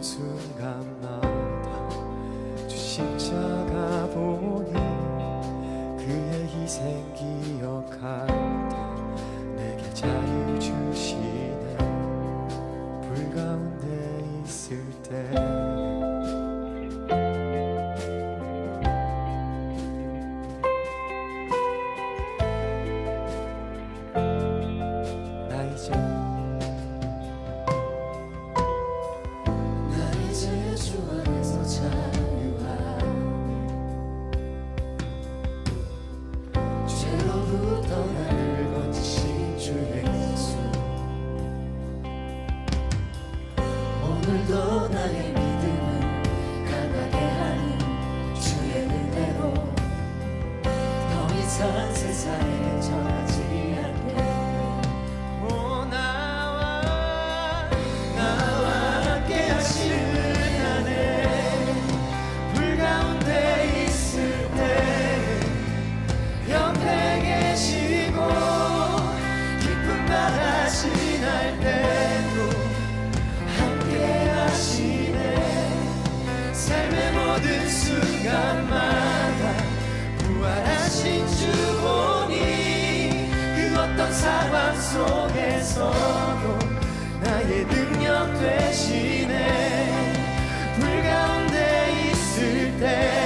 순간마다 주 십자가 보니 그의 희생 기억할 때 내게 자유 주시네. 불 가운데 있을 때 오늘도 나의 믿음을 강하게 하는 주의 은혜로 더 이상 세상에 전하지 않네. 오 나와 함께 하시는 안에 불 가운데 있을 때 옆에 계시고 깊은 바다 지날 때도 삶의 모든 순간마다 부활하신 주 보니 그 어떤 상황 속에서도 나의 능력 되시네. 불 가운데 있을 때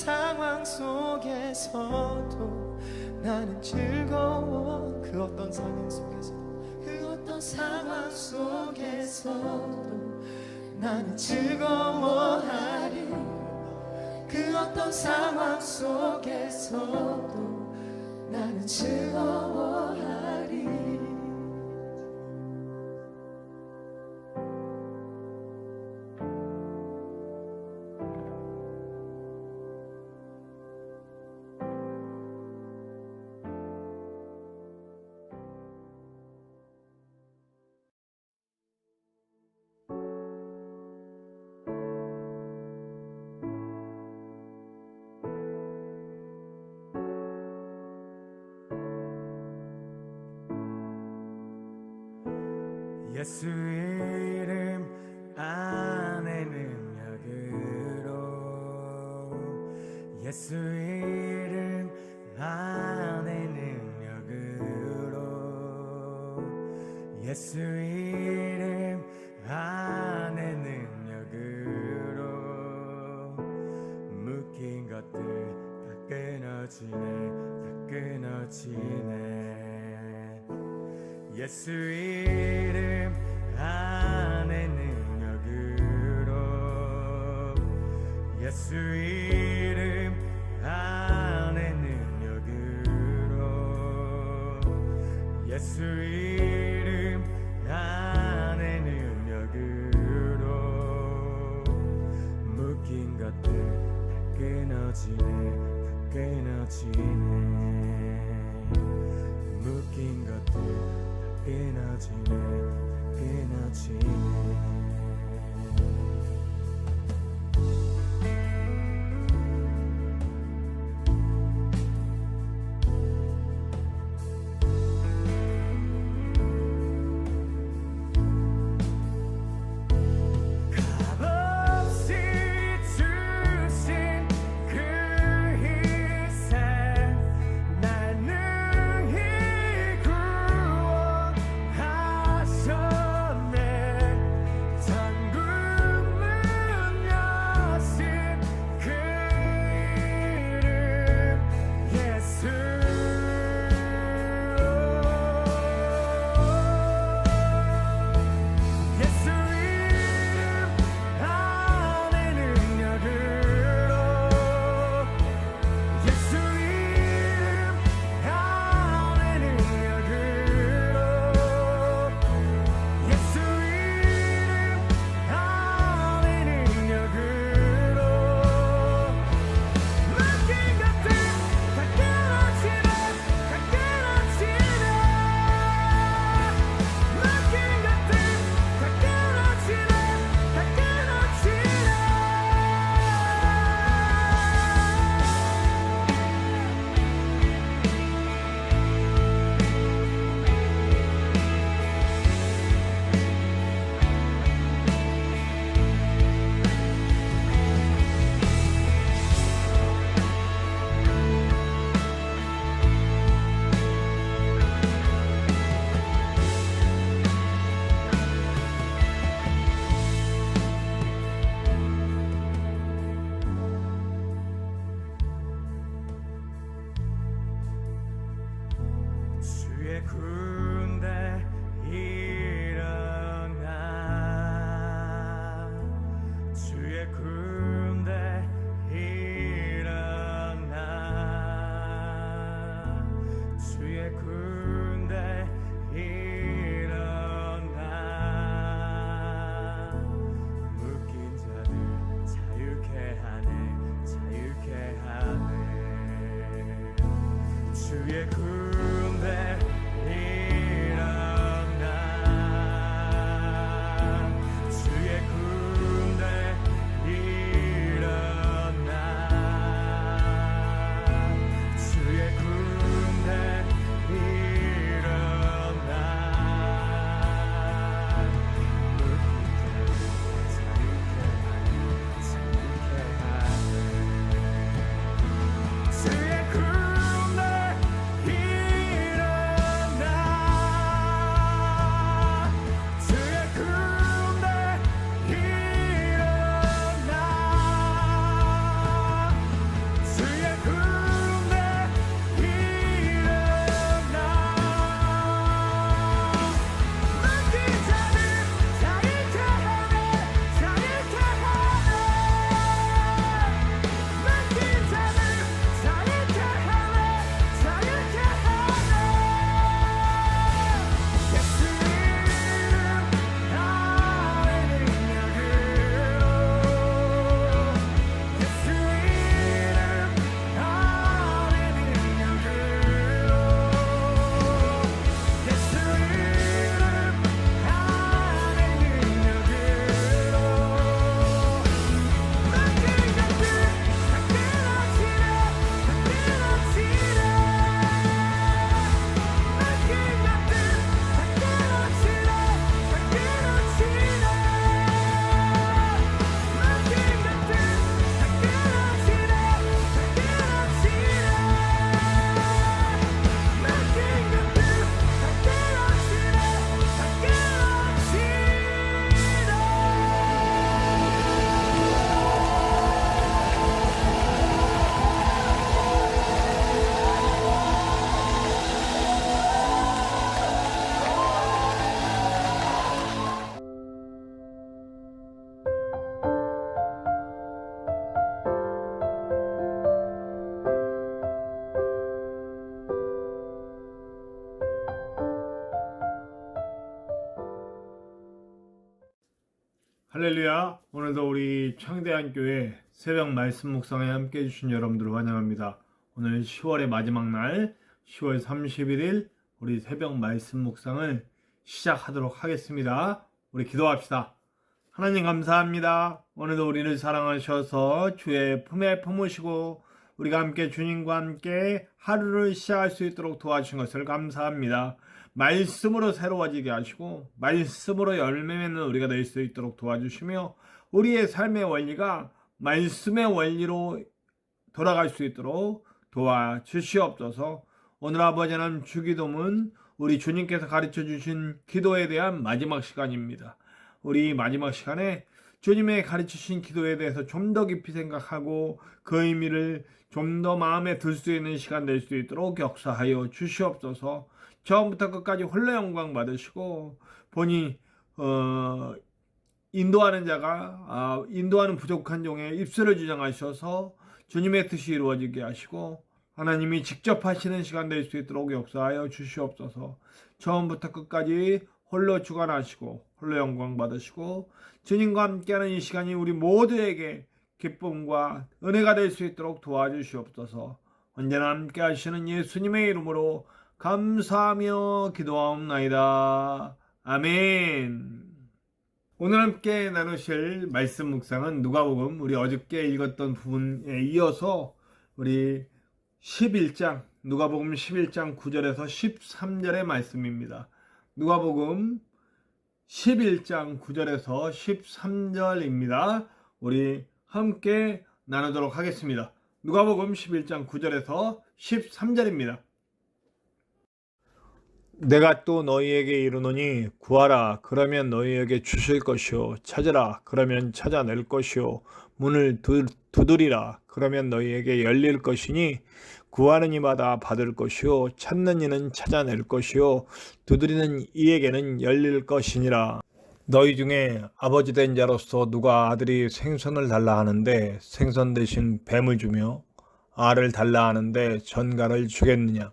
상황 속에서도 나는 즐거워. 그 어떤 상황 속에서도 나는 즐거워하리. 그 어떤 상황 속에서도 나는 즐거워하리. 예수 이름 안에 능력으로 예수 이름 안에 능력으로 예수 이름 안에 능력으로 묶인 것들 다 끊어지네 예수 이름 안에 능력으로 예수 이름 안에 능력으로 예수 이름 안에 능력으로 묶인 것들 다 끊어지네 묶인 것들 끊어지네 값없이 주신 그 희생 날 능히 구원하셨네 할렐루야. 오늘도 우리 창대한교회 새벽 말씀 묵상에 함께 해주신 여러분들을 환영합니다. 오늘 10월의 마지막 날 10월 31일 우리 새벽 말씀 묵상을 시작하도록 하겠습니다. 우리 기도합시다. 하나님 감사합니다. 오늘도 우리를 사랑하셔서 주의 품에 품으시고 우리가 함께 주님과 함께 하루를 시작할 수 있도록 도와주신 것을 감사합니다. 말씀으로 새로워지게 하시고 말씀으로 열매 맺는 우리가 될 수 있도록 도와주시며 우리의 삶의 원리가 말씀의 원리로 돌아갈 수 있도록 도와주시옵소서. 오늘 아버지 하나님 주기도문 우리 주님께서 가르쳐 주신 기도에 대한 마지막 시간입니다. 우리 마지막 시간에 주님의 가르치신 기도에 대해서 좀 더 깊이 생각하고 그 의미를 좀 더 마음에 들 수 있는 시간 될 수 있도록 역사하여 주시옵소서. 처음부터 끝까지 홀로 영광 받으시고 본이 인도하는 자가 인도하는 부족한 종의 입술을 주장하셔서 주님의 뜻이 이루어지게 하시고 하나님이 직접 하시는 시간 될 수 있도록 역사하여 주시옵소서. 처음부터 끝까지 홀로 주관하시고 홀로 영광 받으시고 주님과 함께하는 이 시간이 우리 모두에게 기쁨과 은혜가 될 수 있도록 도와주시옵소서. 언제나 함께 하시는 예수님의 이름으로 감사하며 기도하옵나이다. 아멘. 오늘 함께 나누실 말씀 묵상은 누가복음 우리 어저께 읽었던 부분에 이어서 우리 11장 누가복음 11장 9절에서 13절의 말씀입니다. 누가복음 11장 9절에서 13절입니다. 우리 함께 나누도록 하겠습니다. 누가복음 11장 9절에서 13절입니다. 내가 또 너희에게 이르노니 구하라 그러면 너희에게 주실 것이요 찾으라 그러면 찾아낼 것이요 문을 두드리라 그러면 너희에게 열릴 것이니 구하는 이마다 받을 것이요 찾는 이는 찾아낼 것이요 두드리는 이에게는 열릴 것이니라. 너희 중에 아버지 된 자로서 누가 아들이 생선을 달라 하는데 생선 대신 뱀을 주며 알을 달라 하는데 전갈을 주겠느냐.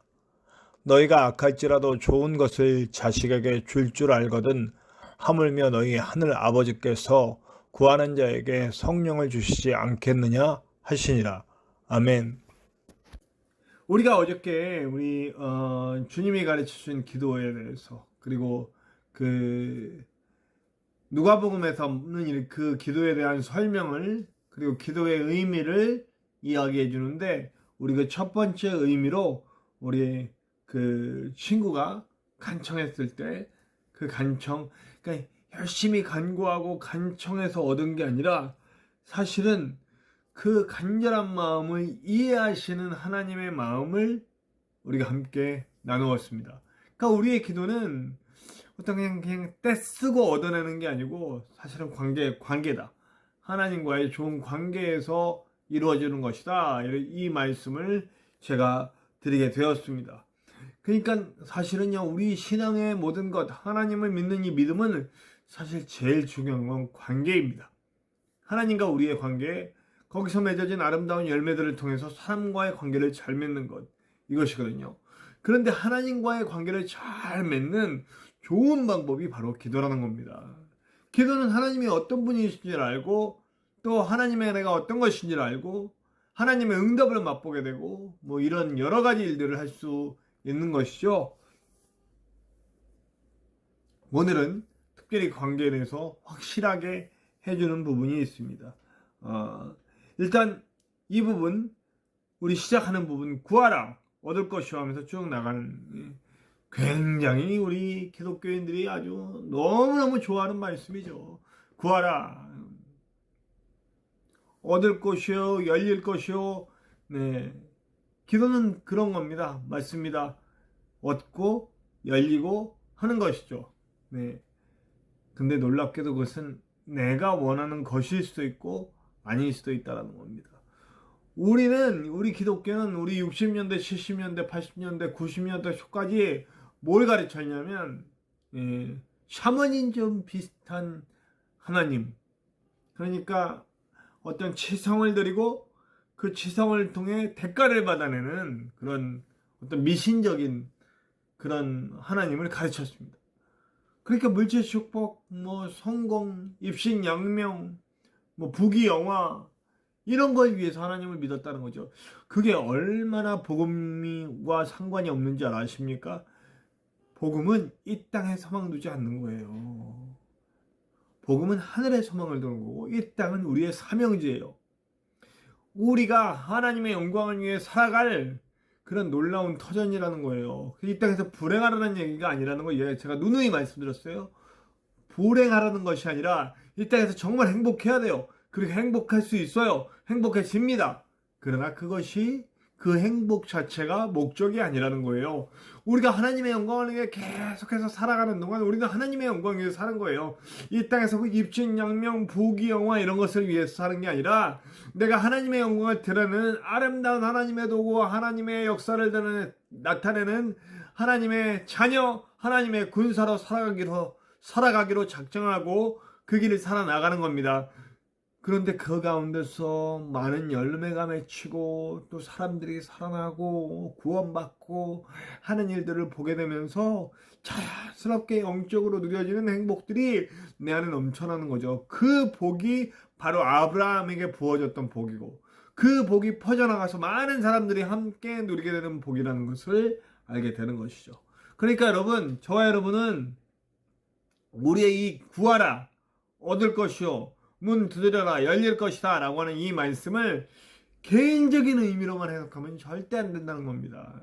너희가 악할지라도 좋은 것을 자식에게 줄 줄 알거든 하물며 너희 하늘 아버지께서 구하는 자에게 성령을 주시지 않겠느냐 하시니라. 아멘. 우리가 어저께 우리 주님이 가르치신 기도에 대해서 그리고 그 누가복음에서는 그 기도에 대한 설명을 그리고 기도의 의미를 이야기해 주는데 우리 그 첫 번째 의미로 우리 그 친구가 간청했을 때 그 간청, 그러니까 열심히 간구하고 간청해서 얻은 게 아니라 사실은 그 간절한 마음을 이해하시는 하나님의 마음을 우리가 함께 나누었습니다. 그러니까 우리의 기도는 어떤 그냥 떼쓰고 얻어내는 게 아니고 사실은 관계다. 하나님과의 좋은 관계에서 이루어지는 것이다. 이 말씀을 제가 드리게 되었습니다. 그러니까 사실은요 우리 신앙의 모든 것 하나님을 믿는 이 믿음은 사실 제일 중요한 건 관계입니다. 하나님과 우리의 관계 거기서 맺어진 아름다운 열매들을 통해서 사람과의 관계를 잘 맺는 것 이것이거든요. 그런데 하나님과의 관계를 잘 맺는 좋은 방법이 바로 기도라는 겁니다. 기도는 하나님이 어떤 분이신지를 알고 또 하나님의 은혜가 어떤 것인지를 알고 하나님의 응답을 맛보게 되고 뭐 이런 여러 가지 일들을 할 수 있는 것이죠. 오늘은 특별히 관계에 대해서 확실하게 해주는 부분이 있습니다. 일단 이 부분 우리 시작하는 부분 구하라 얻을 것이요 하면서 쭉 나가는 굉장히 우리 기독교인들이 아주 너무너무 좋아하는 말씀이죠. 구하라 얻을 것이요 열릴 것이요. 네, 기도는 그런 겁니다. 맞습니다. 얻고 열리고 하는 것이죠. 네. 근데 놀랍게도 그것은 내가 원하는 것일 수도 있고 아닐 수도 있다는 겁니다. 우리 기독교는 우리 60년대, 70년대, 80년대, 90년대 초까지 뭘 가르쳤냐면 샤머니즘 비슷한 하나님. 그러니까 어떤 치성을 드리고 그 치성을 통해 대가를 받아내는 그런 어떤 미신적인 그런 하나님을 가르쳤습니다. 그러니까 물질 축복, 뭐 성공, 입신 양명, 뭐 부귀영화 이런 걸 위해서 하나님을 믿었다는 거죠. 그게 얼마나 복음과 상관이 없는 줄 아십니까? 복음은 이 땅에 소망 두지 않는 거예요. 복음은 하늘에 소망을 두는 거고 이 땅은 우리의 사명지예요. 우리가 하나님의 영광을 위해 살아갈 그런 놀라운 터전이라는 거예요. 이 땅에서 불행하라는 얘기가 아니라는 거 제가 누누이 말씀드렸어요. 불행하라는 것이 아니라 이 땅에서 정말 행복해야 돼요. 그렇게 행복할 수 있어요. 행복해집니다. 그러나 그것이 그 행복 자체가 목적이 아니라는 거예요. 우리가 하나님의 영광을 위해 계속해서 살아가는 동안 우리가 하나님의 영광을 위해 사는 거예요. 이 땅에서 그 입신, 양명, 부귀영화 이런 것을 위해서 사는 게 아니라 내가 하나님의 영광을 드러내는 아름다운 하나님의 도구와 하나님의 역사를 나타내는 하나님의 자녀, 하나님의 군사로 살아가기로 작정하고 그 길을 살아나가는 겁니다. 그런데 그 가운데서 많은 열매가 맺히고 또 사람들이 살아나고 구원받고 하는 일들을 보게 되면서 자연스럽게 영적으로 누려지는 행복들이 내 안에 넘쳐나는 거죠. 그 복이 바로 아브라함에게 부어졌던 복이고 그 복이 퍼져나가서 많은 사람들이 함께 누리게 되는 복이라는 것을 알게 되는 것이죠. 그러니까 여러분, 저와 여러분은 우리의 이 구하라 얻을 것이요 문 두드려라 열릴 것이다 라고 하는 이 말씀을 개인적인 의미로만 해석하면 절대 안 된다는 겁니다.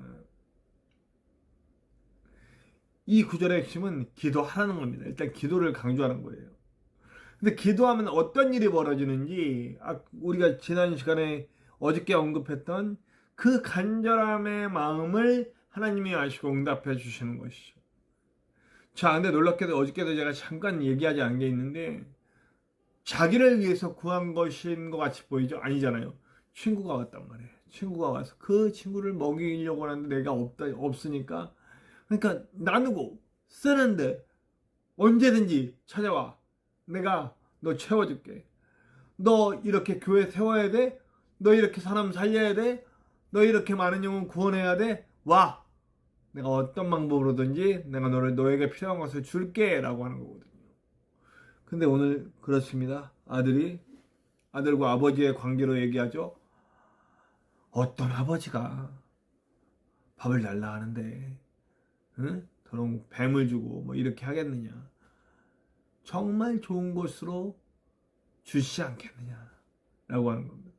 이 구절의 핵심은 기도하라는 겁니다. 일단 기도를 강조하는 거예요. 근데 기도하면 어떤 일이 벌어지는지 우리가 지난 시간에 어저께 언급했던 그 간절함의 마음을 하나님이 아시고 응답해 주시는 것이죠. 자, 근데 놀랍게도 어저께도 제가 잠깐 얘기하지 않은 게 있는데 자기를 위해서 구한 것인 것 같이 보이죠? 아니잖아요. 친구가 왔단 말이에요. 친구가 와서 그 친구를 먹이려고 하는데 내가 없으니까 그러니까 나누고 쓰는데 언제든지 찾아와. 내가 너 채워줄게. 너 이렇게 교회 세워야 돼? 너 이렇게 사람 살려야 돼? 너 이렇게 많은 영혼 구원해야 돼? 와! 내가 어떤 방법으로든지 내가 너에게 필요한 것을 줄게 라고 하는 거거든요. 근데 오늘 그렇습니다. 아들과 아버지의 관계로 얘기하죠. 어떤 아버지가 밥을 달라 하는데 더러운 뱀을 주고 뭐 이렇게 하겠느냐. 정말 좋은 것으로 주시지 않겠느냐 라고 하는 겁니다.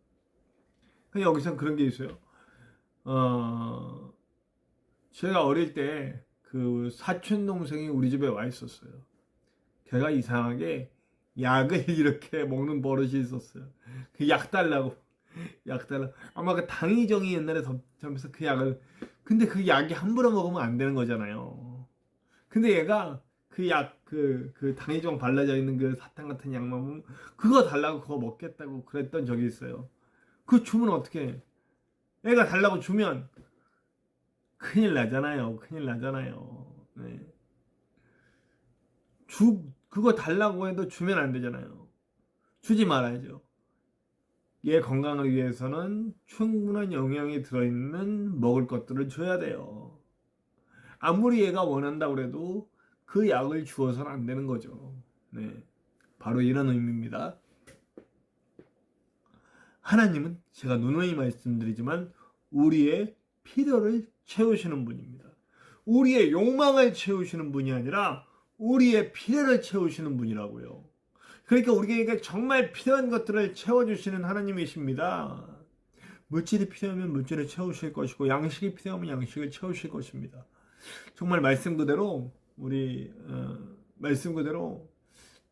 여기서 그런 게 있어요. 제가 어릴 때 그 사촌 동생이 우리 집에 와 있었어요. 걔가 이상하게 약을 이렇게 먹는 버릇이 있었어요. 그 약 달라고. 아마 그 당의정이 옛날에 덮면서 그 약을. 근데 그 약이 함부로 먹으면 안 되는 거잖아요. 근데 얘가 그 약, 그 당의정 발라져 있는 그 사탕 같은 약만 먹으면 그거 달라고 그거 먹겠다고 그랬던 적이 있어요. 그거 주면 어떻게 해? 애가 달라고 주면 큰일 나잖아요. 네. 그거 달라고 해도 주면 안 되잖아요. 주지 말아야죠. 얘 건강을 위해서는 충분한 영양이 들어있는 먹을 것들을 줘야 돼요. 아무리 얘가 원한다고 해도 그 약을 주어서는 안 되는 거죠. 네. 바로 이런 의미입니다. 하나님은 제가 누누이 말씀드리지만 우리의 필요를 채우시는 분입니다. 우리의 욕망을 채우시는 분이 아니라 우리의 필요를 채우시는 분이라고요. 그러니까 우리에게 정말 필요한 것들을 채워주시는 하나님이십니다. 물질이 필요하면 물질을 채우실 것이고 양식이 필요하면 양식을 채우실 것입니다. 정말 말씀 그대로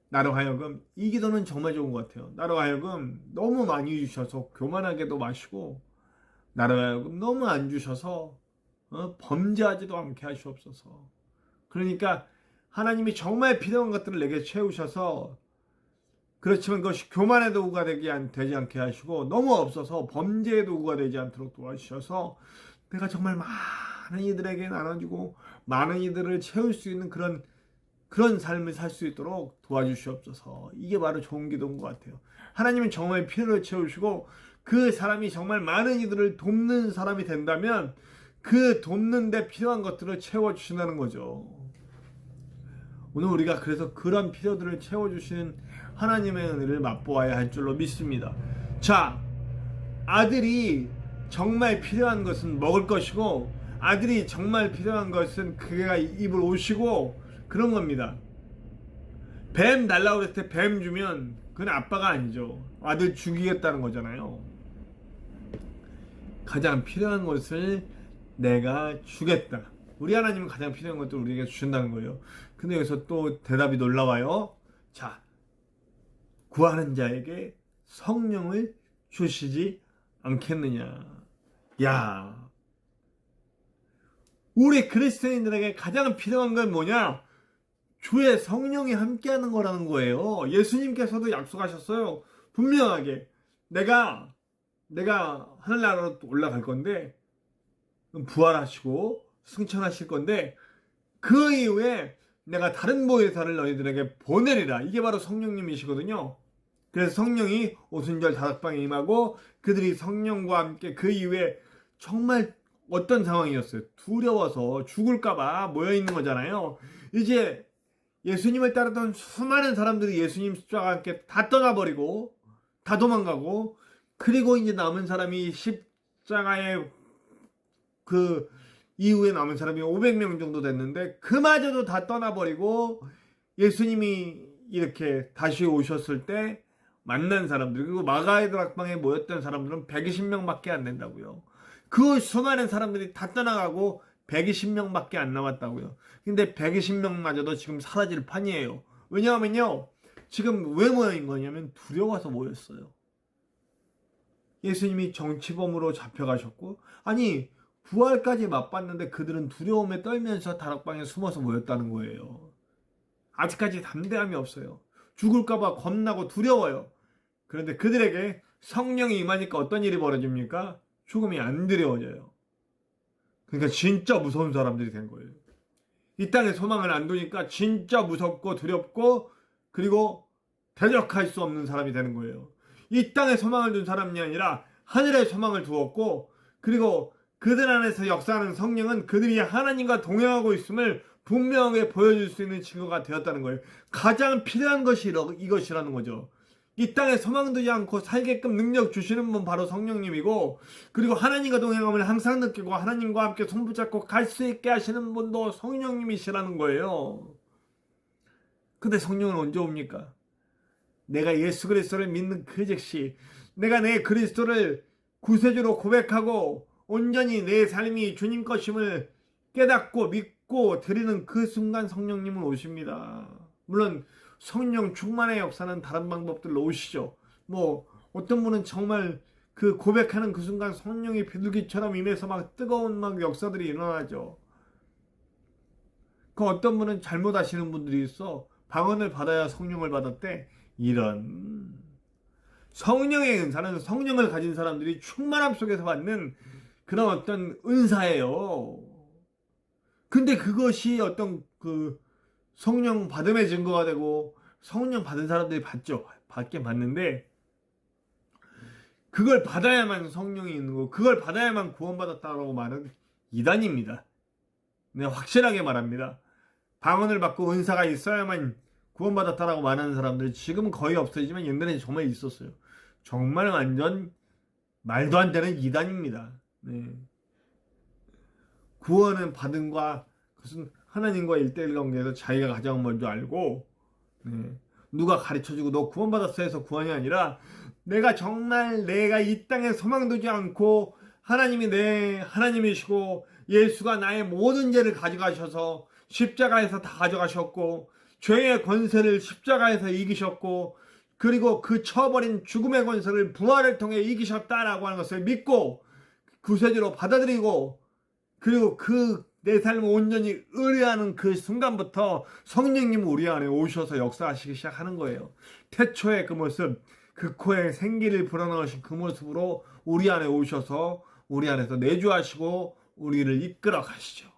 나로 하여금 이 기도는 정말 좋은 것 같아요. 나로 하여금 너무 많이 주셔서 교만하게도 마시고 나로 하여금 너무 안 주셔서 범죄하지도 않게 하시옵소서. 그러니까 하나님이 정말 필요한 것들을 내게 채우셔서 그렇지만 그것이 교만의 도구가 되지 않게 하시고 너무 없어서 범죄의 도구가 되지 않도록 도와주셔서 내가 정말 많은 이들에게 나눠주고 많은 이들을 채울 수 있는 그런 삶을 살 수 있도록 도와주시옵소서. 이게 바로 좋은 기도인 것 같아요. 하나님은 정말 필요를 채우시고 그 사람이 정말 많은 이들을 돕는 사람이 된다면 그 돕는 데 필요한 것들을 채워주신다는 거죠. 오늘 우리가 그래서 그런 필요들을 채워주시는 하나님의 은혜를 맛보아야 할 줄로 믿습니다. 자, 아들이 정말 필요한 것은 먹을 것이고, 아들이 정말 필요한 것은 그가 입을 옷이고 그런 겁니다. 뱀 달라고 그랬을 때 뱀 주면 그건 아빠가 아니죠. 아들 죽이겠다는 거잖아요. 가장 필요한 것을 내가 주겠다. 우리 하나님은 가장 필요한 것도 우리에게 주신다는 거예요. 근데 여기서 또 대답이 놀라워요. 자, 구하는 자에게 성령을 주시지 않겠느냐. 야, 우리 그리스도인들에게 가장 필요한 건 뭐냐? 주의 성령이 함께하는 거라는 거예요. 예수님께서도 약속하셨어요. 분명하게 내가 하늘나라로 올라갈 건데 부활하시고 승천하실 건데 그 이후에 내가 다른 보혜사를 너희들에게 보내리라. 이게 바로 성령님이시거든요. 그래서 성령이 오순절 다락방에 임하고 그들이 성령과 함께 그 이후에 정말 어떤 상황이었어요? 두려워서 죽을까봐 모여있는 거잖아요. 이제 예수님을 따르던 수많은 사람들이 예수님 십자가와 함께 다 떠나버리고 다 도망가고, 그리고 이제 남은 사람이 십자가에 그 이후에 남은 사람이 500명 정도 됐는데 그마저도 다 떠나버리고 예수님이 이렇게 다시 오셨을 때 만난 사람들, 그리고 마가의 다락방에 모였던 사람들은 120명밖에 안 된다고요. 그 수많은 사람들이 다 떠나가고 120명밖에 안 남았다고요. 근데 120명마저도 지금 사라질 판이에요. 왜냐하면요, 지금 왜 모인 거냐면 두려워서 모였어요. 예수님이 정치범으로 잡혀가셨고, 아니 부활까지 맛봤는데 그들은 두려움에 떨면서 다락방에 숨어서 모였다는 거예요. 아직까지 담대함이 없어요. 죽을까봐 겁나고 두려워요. 그런데 그들에게 성령이 임하니까 어떤 일이 벌어집니까? 죽음이 안 두려워져요. 그러니까 진짜 무서운 사람들이 된 거예요. 이 땅에 소망을 안 두니까 진짜 무섭고 두렵고, 그리고 대적할 수 없는 사람이 되는 거예요. 이 땅에 소망을 둔 사람이 아니라 하늘에 소망을 두었고, 그리고 그들 안에서 역사하는 성령은 그들이 하나님과 동행하고 있음을 분명하게 보여줄 수 있는 증거가 되었다는 거예요. 가장 필요한 것이 이것이라는 거죠. 이 땅에 소망 두지 않고 살게끔 능력 주시는 분 바로 성령님이고, 그리고 하나님과 동행함을 항상 느끼고 하나님과 함께 손붙잡고 갈 수 있게 하시는 분도 성령님이시라는 거예요. 근데 성령은 언제 옵니까? 내가 예수 그리스도를 믿는 그 즉시, 내가 내 그리스도를 구세주로 고백하고 온전히 내 삶이 주님 것임을 깨닫고 믿고 드리는 그 순간 성령님은 오십니다. 물론 성령 충만의 역사는 다른 방법들로 오시죠. 뭐 어떤 분은 정말 그 고백하는 그 순간 성령이 비둘기처럼 임해서 막 뜨거운 막 역사들이 일어나죠. 그 어떤 분은 잘못 아시는 분들이 있어. 방언을 받아야 성령을 받았대. 이런 성령의 은사는 성령을 가진 사람들이 충만함 속에서 받는 그런 어떤 은사예요. 근데 그것이 어떤 그 성령 받음의 증거가 되고, 성령 받은 사람들이 받죠. 받긴 받는데 그걸 받아야만 성령이 있는 거, 그걸 받아야만 구원받았다라고 말은 이단입니다. 내가 확실하게 말합니다. 방언을 받고 은사가 있어야만 구원받았다라고 말하는 사람들 지금은 거의 없어지지만 옛날에는 정말 있었어요. 정말 완전 말도 안 되는 이단입니다. 네. 구원은 받음과 그것은 하나님과 1:1 관계에서 자기가 가장 먼저 알고, 네. 누가 가르쳐주고 너 구원받았어 해서 구원이 아니라 내가 정말 내가 이 땅에 소망 두지 않고 하나님이 내 하나님이시고 예수가 나의 모든 죄를 가져가셔서 십자가에서 다 가져가셨고 죄의 권세를 십자가에서 이기셨고, 그리고 그 쳐버린 죽음의 권세를 부활을 통해 이기셨다라고 하는 것을 믿고 구세주로 받아들이고, 그리고 그 내 삶을 온전히 의뢰하는 그 순간부터 성령님은 우리 안에 오셔서 역사하시기 시작하는 거예요. 태초의 그 모습, 그 코에 생기를 불어넣으신 그 모습으로 우리 안에 오셔서 우리 안에서 내주하시고 우리를 이끌어 가시죠.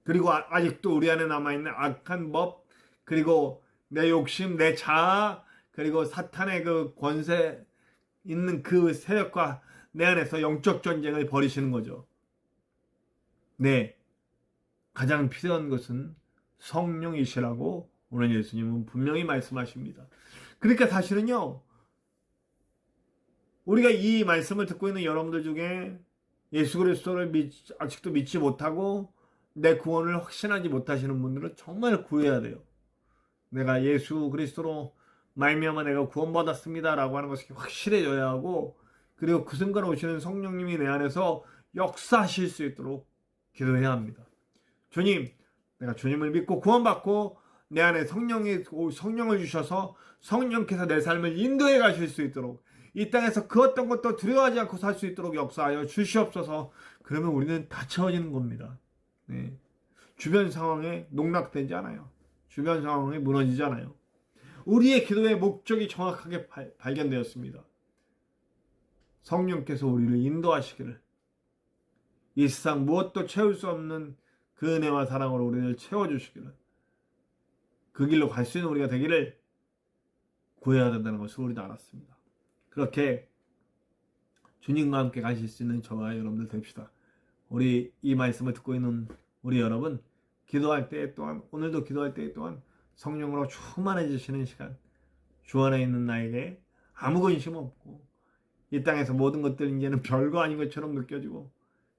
그리고 아직도 우리 안에 남아있는 악한 법, 그리고 내 욕심, 내 자아, 그리고 사탄의 그 권세 있는 그 세력과 내 안에서 영적 전쟁을 벌이시는 거죠. 네, 가장 필요한 것은 성령이시라고 오늘 예수님은 분명히 말씀하십니다. 그러니까 사실은요, 우리가 이 말씀을 듣고 있는 여러분들 중에 예수 그리스도를 아직도 믿지 못하고 내 구원을 확신하지 못하시는 분들은 정말 구해야 돼요. 내가 예수 그리스도로 말미암아 내가 구원받았습니다 라고 하는 것이 확실해져야 하고, 그리고 그 순간 오시는 성령님이 내 안에서 역사하실 수 있도록 기도해야 합니다. 주님, 내가 주님을 믿고 구원받고 내 안에 성령을 주셔서 성령께서 내 삶을 인도해 가실 수 있도록, 이 땅에서 그 어떤 것도 두려워하지 않고 살 수 있도록 역사하여 주시옵소서. 그러면 우리는 다 채워지는 겁니다. 네. 주변 상황에 농락되지 않아요. 주변 상황에 무너지지 않아요. 우리의 기도의 목적이 정확하게 발견되었습니다. 성령께서 우리를 인도하시기를, 이 세상 무엇도 채울 수 없는 그 은혜와 사랑으로 우리를 채워주시기를, 그 길로 갈 수 있는 우리가 되기를 구해야 된다는 것을 우리도 알았습니다. 그렇게 주님과 함께 가실 수 있는 저와 여러분들 됩시다. 우리 이 말씀을 듣고 있는 우리 여러분, 기도할 때 또한, 오늘도 기도할 때 또한 성령으로 충만해지시는 시간, 주 안에 있는 나에게 아무 근심 없고 이 땅에서 모든 것들 이제는 별거 아닌 것처럼 느껴지고,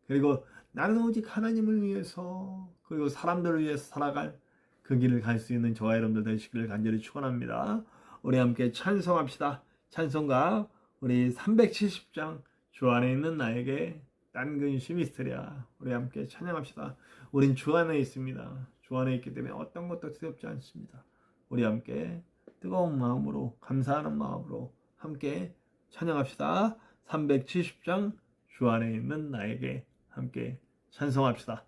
그리고 나는 오직 하나님을 위해서, 그리고 사람들을 위해서 살아갈 그 길을 갈 수 있는 저와 여러분들 되시기를 간절히 축원합니다. 우리 함께 찬송합시다. 찬송가 우리 370장 주 안에 있는 나에게 딴 근심이 있으랴. 우리 함께 찬양합시다. 우린 주 안에 있습니다. 주 안에 있기 때문에 어떤 것도 두렵지 않습니다. 우리 함께 뜨거운 마음으로, 감사하는 마음으로 함께 찬양합시다. 370장 주 안에 있는 나에게 함께 찬송합시다.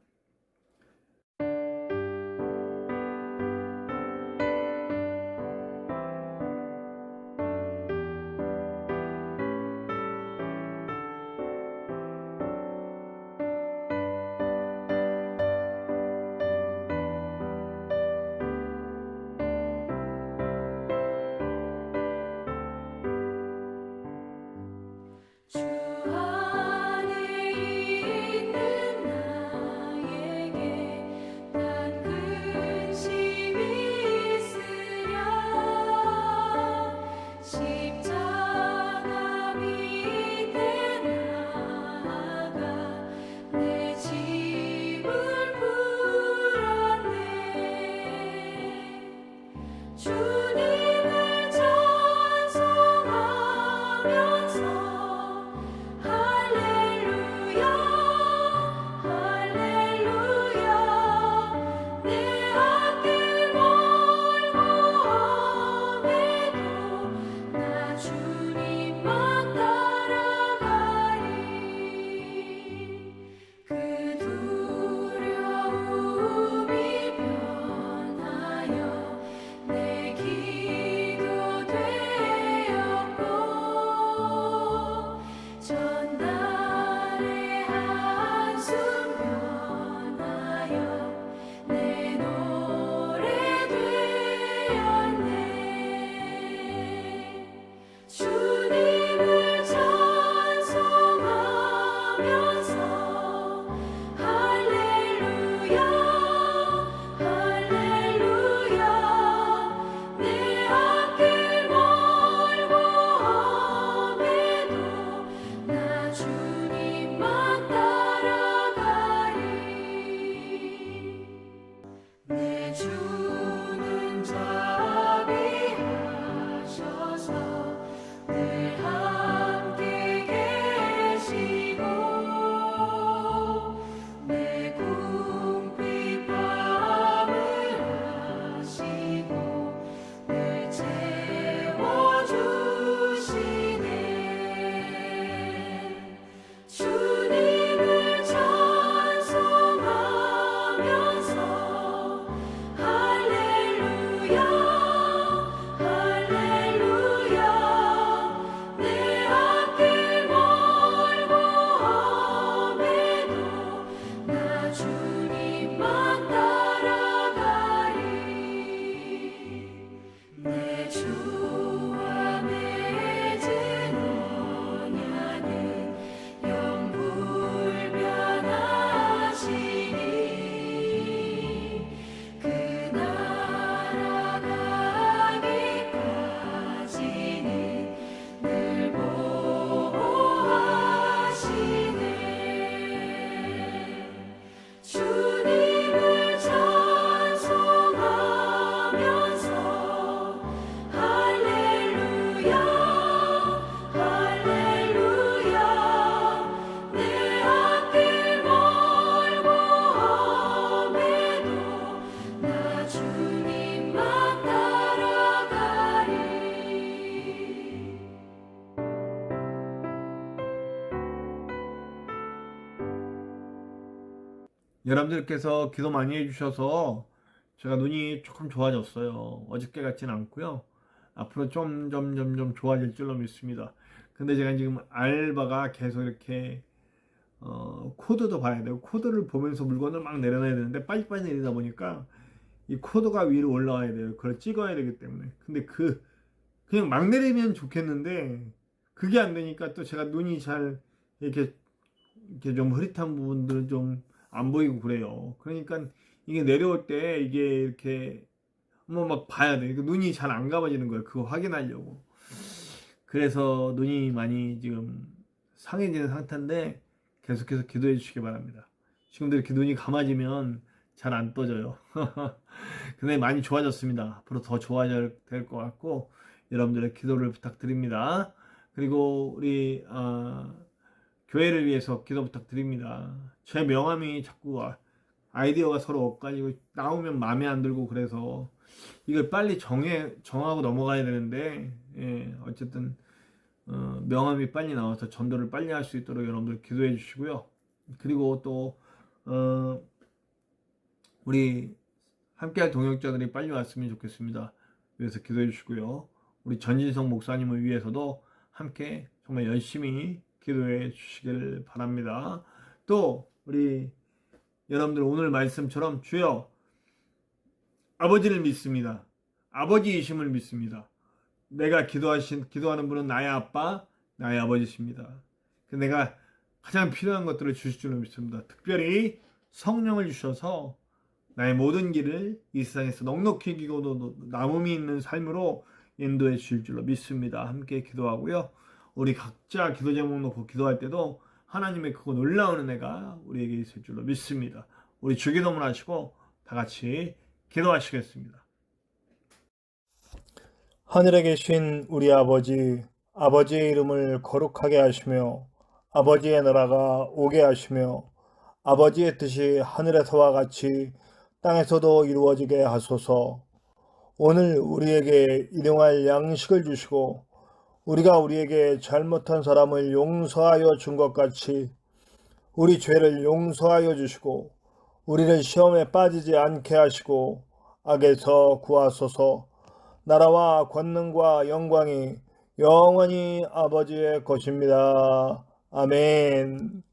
주 안에 있는 나에게 여러분들께서 기도 많이 해주셔서 제가 눈이 조금 좋아졌어요. 어저께 같지는 않고요. 앞으로 점점 좋아질 줄로 믿습니다. 근데 제가 지금 알바가 계속 이렇게 코드도 봐야 되고, 코드를 보면서 물건을 막 내려놔야 되는데 빨리빨리 내리다 보니까 이 코드가 위로 올라와야 돼요. 그걸 찍어야 되기 때문에. 근데 그냥 막 내리면 좋겠는데 그게 안 되니까 또 제가 눈이 잘 이렇게 좀 흐릿한 부분들은 좀 안 보이고 그래요. 그러니까 이게 내려올 때 이게 이렇게 한번 막 봐야 돼. 눈이 잘 안 감아지는 거예요. 그거 확인하려고. 그래서 눈이 많이 지금 상해지는 상태인데 계속해서 기도해 주시기 바랍니다. 지금도 이렇게 눈이 감아지면 잘 안 떠져요. 근데 많이 좋아졌습니다. 앞으로 더 좋아질 될 것 같고 여러분들의 기도를 부탁드립니다. 그리고 우리 교회를 위해서 기도 부탁드립니다. 제 명함이 자꾸 아이디어가 서로 엇갈리고 나오면 마음에 안 들고 그래서 이걸 빨리 정하고 넘어가야 되는데, 예, 어쨌든 명함이 빨리 나와서 전도를 빨리 할 수 있도록 여러분들 기도해 주시고요. 그리고 또 우리 함께할 동역자들이 빨리 왔으면 좋겠습니다. 위해서 기도해 주시고요. 우리 전진성 목사님을 위해서도 함께 정말 열심히 기도해 주시길 바랍니다. 또 우리 여러분들 오늘 말씀처럼 주여 아버지를 믿습니다. 아버지이심을 믿습니다. 내가 기도하는 분은 나의 아빠, 나의 아버지십니다. 내가 가장 필요한 것들을 주실 줄로 믿습니다. 특별히 성령을 주셔서 나의 모든 길을 이 세상에서 넉넉히 이기고도 남음이 있는 삶으로 인도해 주실 줄로 믿습니다. 함께 기도하고요. 우리 각자 기도 제목 놓고 기도할 때도 하나님의 크고 놀라운 은혜가 우리에게 있을 줄로 믿습니다. 우리 주기도문 하시고 다 같이 기도하시겠습니다. 하늘에 계신 우리 아버지, 아버지의 이름을 거룩하게 하시며 아버지의 나라가 오게 하시며 아버지의 뜻이 하늘에서와 같이 땅에서도 이루어지게 하소서. 오늘 우리에게 일용할 양식을 주시고 우리가 우리에게 잘못한 사람을 용서하여 준 것 같이 우리 죄를 용서하여 주시고 우리를 시험에 빠지지 않게 하시고 악에서 구하소서. 나라와 권능과 영광이 영원히 아버지의 것입니다. 아멘.